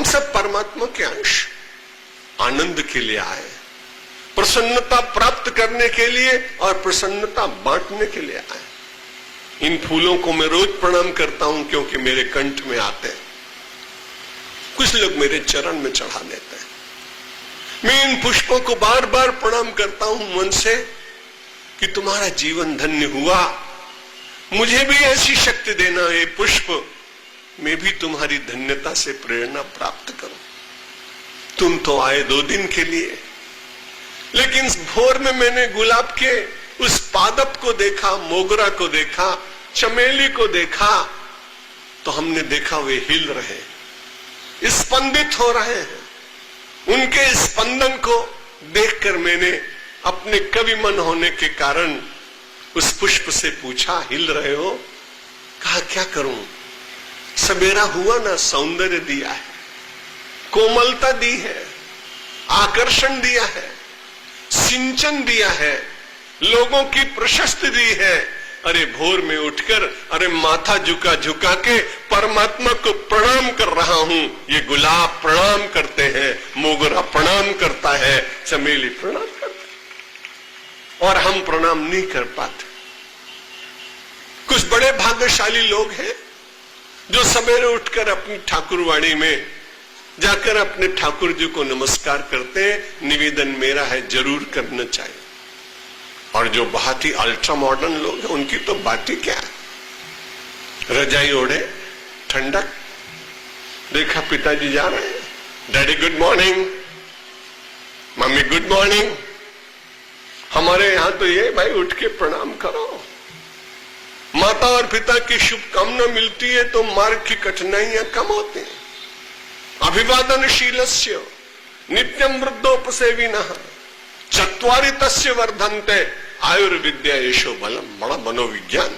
हम सब परमात्मा के अंश, आनंद के लिए आए, प्रसन्नता प्राप्त करने के लिए और प्रसन्नता बांटने के लिए आए। इन फूलों को मैं रोज प्रणाम करता हूं क्योंकि मेरे कंठ में आते हैं। कुछ लोग मेरे चरण में चढ़ा देते हैं। मैं इन पुष्पों को बार बार प्रणाम करता हूं मन से कि तुम्हारा जीवन धन्य हुआ, मुझे भी ऐसी शक्ति देना है पुष्प, मैं भी तुम्हारी धन्यता से प्रेरणा प्राप्त करूं। तुम तो आए 2 दिन के लिए, लेकिन भोर में मैंने गुलाब के उस पादप को देखा, मोगरा को देखा, चमेली को देखा, तो हमने देखा वे हिल रहे, स्पंदित हो रहे हैं। उनके स्पंदन को देखकर मैंने अपने कवि मन होने के कारण उस पुष्प से पूछा, हिल रहे हो? कहा क्या करूं, सवेरा हुआ ना, सौंदर्य दिया है, कोमलता दी है, आकर्षण दिया है, सिंचन दिया है, लोगों की प्रशस्ति दी है। अरे भोर में उठकर अरे माथा झुका झुका के परमात्मा को प्रणाम कर रहा हूं। ये गुलाब प्रणाम करते हैं, मोगरा प्रणाम करता है, चमेली प्रणाम करता है, और हम प्रणाम नहीं कर पाते। कुछ बड़े भाग्यशाली लोग हैं जो सवेरे उठकर अपनी ठाकुरवाड़ी में जाकर अपने ठाकुर जी को नमस्कार करते हैं। निवेदन मेरा है, जरूर करना चाहिए। और जो बहुत ही अल्ट्रा मॉडर्न लोग हैं उनकी तो बात ही क्या है, रजाई ओढ़े, ठंडक। देखा पिताजी जा रहे हैं, daddy good morning, mummy good morning. हमारे यहां तो ये भाई उठ के प्रणाम करो। माता और पिता की शुभकामना मिलती है तो मार्ग की कठिनाइयां कम होती हैं। अभिवादनशीलस्य नित्यं वृद्धोपसेविनः चत्वारि तस्य वर्धन्ते आयुर्विद्या यशो बलम। बड़ा मनोविज्ञान।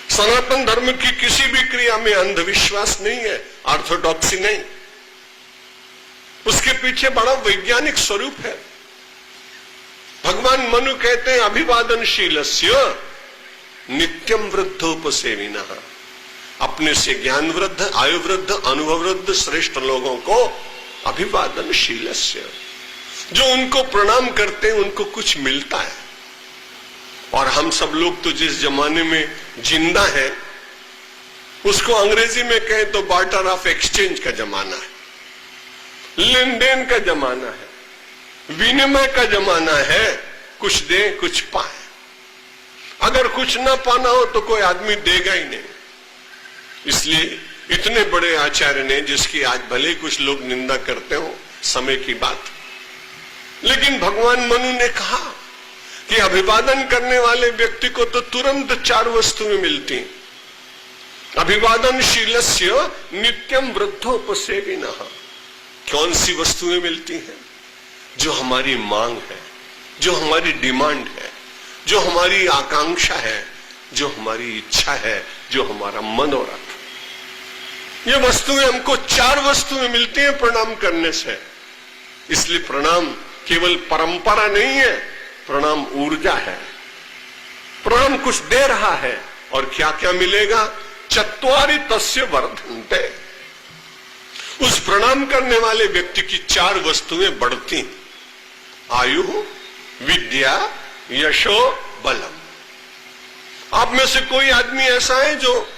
सनातन धर्म की किसी भी क्रिया में अंधविश्वास नहीं है, ऑर्थोडॉक्सी नहीं, उसके पीछे बड़ा वैज्ञानिक स्वरूप है। भगवान मनु कहते हैं अभिवादनशीलस्य नित्यम वृद्धोपसेविनः। अपने से ज्ञान वृद्ध, आयु वृद्ध, अनुभव वृद्ध श्रेष्ठ लोगों को अभिवादनशीलस्य, जो उनको प्रणाम करते हैं उनको कुछ मिलता है। और हम सब लोग तो जिस जमाने में जिंदा है उसको अंग्रेजी में कहें तो बार्टर ऑफ एक्सचेंज का जमाना है, लेन देन का जमाना है, विनिमय का जमाना है। कुछ दे कुछ पाए। अगर कुछ ना पाना हो तो कोई आदमी देगा ही नहीं। इसलिए इतने बड़े आचार्य ने, जिसकी आज भले कुछ लोग निंदा करते हो, समय की बात, लेकिन भगवान मनु ने कहा कि अभिवादन करने वाले व्यक्ति को तो तुरंत 4 वस्तुएं मिलती। अभिवादनशीलस्य नित्यम वृद्धोपसेविनः। कौन सी वस्तुएं मिलती हैं? जो हमारी मांग है, जो हमारी डिमांड है, जो हमारी आकांक्षा है, जो हमारी इच्छा है, जो हमारा मनोरथ। ये वस्तुएं हमको 4 वस्तुएं मिलती हैं प्रणाम करने से। इसलिए प्रणाम केवल परंपरा नहीं है, प्रणाम ऊर्जा है। प्रणाम कुछ दे रहा है। और क्या क्या मिलेगा? चत्वारि तस्य वर्धन्ते। उस प्रणाम करने वाले व्यक्ति की 4 वस्तुएं बढ़ती, आयु, विद्या, यशो, बलम। आप में से कोई आदमी ऐसा है जो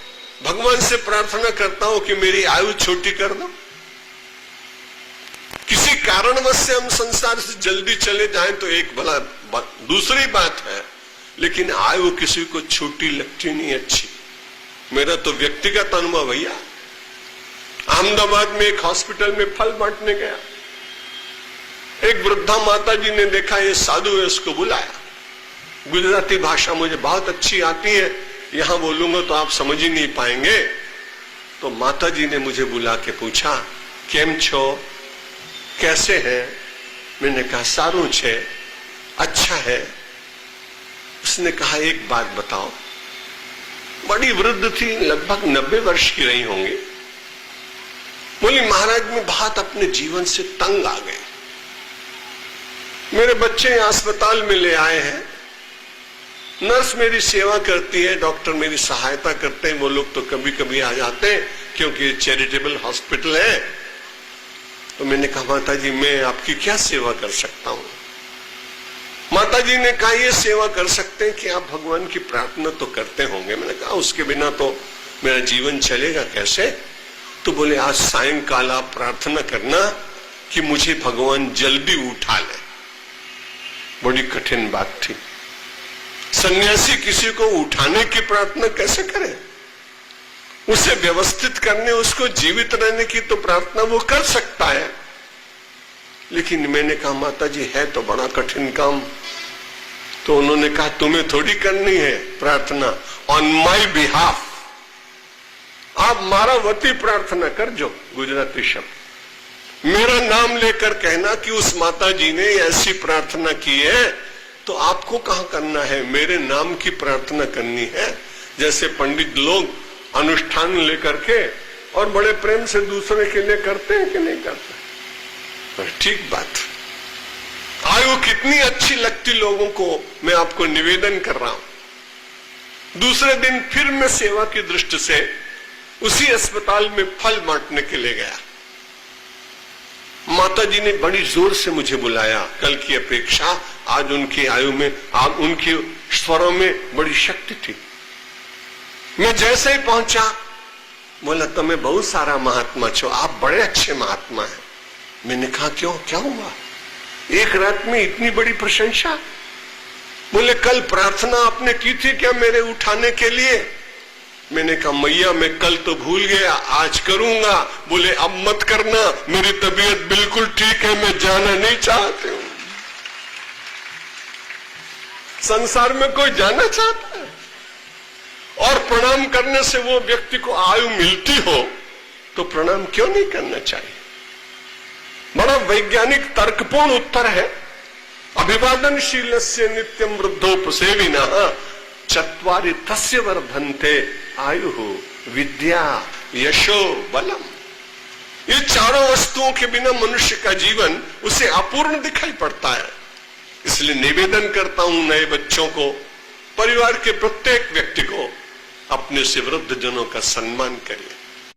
भगवान से प्रार्थना करता हो कि मेरी आयु छोटी कर दो? किसी कारणवश से हम संसार से जल्दी चले जाएं तो एक भला दूसरी बात है, लेकिन आयु किसी को छोटी लगती नहीं अच्छी। मेरा तो व्यक्तिगत अनुभव भैया, अहमदाबाद में एक हॉस्पिटल में फल बांटने गया, एक वृद्धा माता जी ने देखा ये साधु है, उसको बुलाया। गुजराती भाषा मुझे बहुत अच्छी आती है, यहां बोलूंगा तो आप समझ ही नहीं पाएंगे। तो माता जी ने मुझे बुला के पूछा, केम छो, कैसे है? मैंने कहा सारू छे, अच्छा है। उसने कहा एक बात बताओ। बड़ी वृद्ध थी, लगभग 90 वर्ष की रही होंगी। बोली महाराज मैं बहुत अपने जीवन से तंग आ गए, मेरे बच्चे अस्पताल में ले आए हैं, नर्स मेरी सेवा करती है, डॉक्टर मेरी सहायता करते हैं, वो लोग तो कभी कभी आ जाते हैं क्योंकि चैरिटेबल हॉस्पिटल है, तो मैंने कहा माता जी मैं आपकी क्या सेवा कर सकता हूं? माता जी ने कहा ये सेवा कर सकते हैं कि आप भगवान की प्रार्थना तो करते होंगे। मैंने कहा उसके बिना तो मेरा जीवन चलेगा कैसे? तो बोले आज सायंकाल आप प्रार्थना करना कि मुझे भगवान जल्दी उठा ले। बड़ी कठिन बात थी। सन्यासी किसी को उठाने की प्रार्थना कैसे करे? उसे व्यवस्थित करने, उसको जीवित रहने की तो प्रार्थना वो कर सकता है, लेकिन मैंने कहा माता जी है तो बड़ा कठिन काम। तो उन्होंने कहा तुम्हें थोड़ी करनी है प्रार्थना, ऑन माई बिहाफ आप मारा वती प्रार्थना कर जो, गुजराती शब्द, मेरा नाम लेकर कहना कि उस माता जी ने ऐसी प्रार्थना की है, तो आपको कहां करना है? मेरे नाम की प्रार्थना करनी है। जैसे पंडित लोग अनुष्ठान लेकर के और बड़े प्रेम से दूसरे के लिए करते हैं कि नहीं करते? ठीक बात। आयु कितनी अच्छी लगती लोगों को, मैं आपको निवेदन कर रहा हूं। दूसरे दिन फिर मैं सेवा की दृष्टि से उसी अस्पताल में फल बांटने के लिए गया। माता जी ने बड़ी जोर से मुझे बुलाया। कल की अपेक्षा आज उनकी आयु में, आज उनके स्वरों में बड़ी शक्ति थी। मैं जैसे ही पहुंचा, बोला तुम्हें बहुत सारा महात्मा छो, आप बड़े अच्छे महात्मा हैं। मैंने कहा क्यों, क्या हुआ? एक रात में इतनी बड़ी प्रशंसा? बोले कल प्रार्थना आपने की थी क्या मेरे उठाने के लिए? मैंने कहा मैया मैं कल तो भूल गया, आज करूंगा। बोले अब मत करना, मेरी तबीयत बिल्कुल ठीक है, मैं जाना नहीं चाहती हूं। संसार में कोई जाना चाहता है? और प्रणाम करने से वो व्यक्ति को आयु मिलती हो तो प्रणाम क्यों नहीं करना चाहिए? बड़ा वैज्ञानिक तर्कपूर्ण उत्तर है। अभिवादनशीलस्य नित्यं वृद्धोपसेविनः चत्वारि तस्य वर्धन्ते आयुः विद्या यशो बलम। ये चारों वस्तुओं के बिना मनुष्य का जीवन उसे अपूर्ण दिखाई पड़ता है। इसलिए निवेदन करता हूं नए बच्चों को, परिवार के प्रत्येक व्यक्ति को, अपने से वृद्ध जनों का सम्मान करिए।